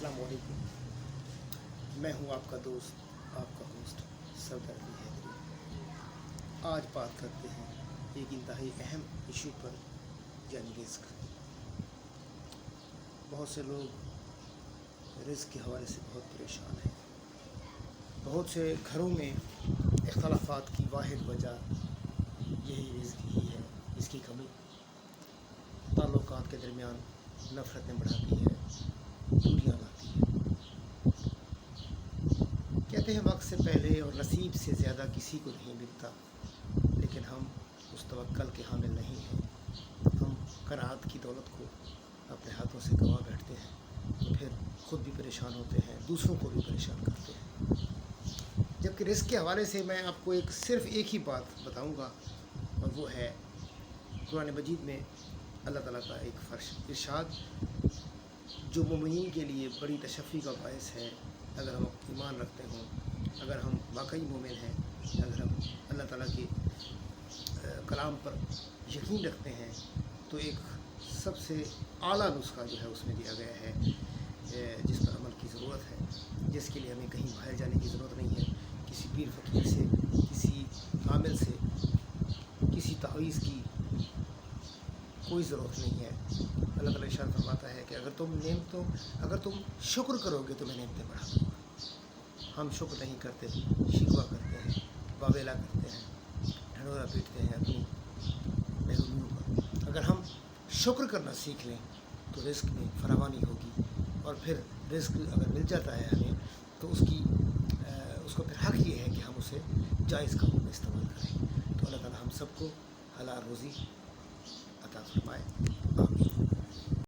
अस्सलाम वालेकुम। मैं हूं आपका दोस्त, आपका होस्ट सरदार अली हैदरी। आज बात करते हैं एक इंतहाई अहम इशू पर, यानी रिस्क। बहुत से लोग रिस्क के हवाले से बहुत परेशान हैं। बहुत से घरों में इख्तलाफात की वाहिद वजह यही रिस्क ही है, इसकी कमी। ताल्लुकात के दरमियान नफ़रतें बढ़ाती है, दूरियां लाती है। कहते हैं वक्त से पहले और नसीब से ज़्यादा किसी को नहीं मिलता, लेकिन हम उस तवक्कल के हामिल नहीं हैं। हम कराहत की दौलत को अपने हाथों से गंवा बैठते हैं, तो फिर ख़ुद भी परेशान होते हैं, दूसरों को भी परेशान करते हैं। जबकि रिस्क के हवाले से मैं आपको सिर्फ़ एक ही बात बताऊंगा, और वो है कुरान मजीद में अल्लाह ताला का एक फ़र्श इरशाद, जो मोमिनीन के लिए बड़ी तशफ़ी का बायस है। अगर हम ईमान रखते हों, अगर हम वाकई मोमिन हैं, अगर हम अल्लाह ताला के कलाम पर यकीन रखते हैं, तो एक सबसे आला नुस्खा जो है उसमें दिया गया है, जिस पर अमल की ज़रूरत है, जिसके लिए हमें कहीं बाहर जाने की ज़रूरत नहीं है, किसी पीर फ़कीर से, किसी आमिल से, किसी तावीज़ की कोई ज़रूरत नहीं है। अल्लाह ताला इरशाद फरमाता है कि अगर तुम शुक्र करोगे तो मैं नेमतें बढ़ा दूँगा। हम शुक्र नहीं करते, शिकवा करते हैं, वावेला करते हैं, ढंढोरा पीटते हैं अपनी महरूमियों पर। अगर हम शुक्र करना सीख लें तो रिस्क में फरावानी होगी, और फिर रिस्क अगर मिल जाता है हमें, तो उसको फिर हक़ ये है कि हम उसे जायज़ कामों में इस्तेमाल करें। तो अल्लाह ताला हम सबको हलाल रोज़ी अता फरमाए। आमीन।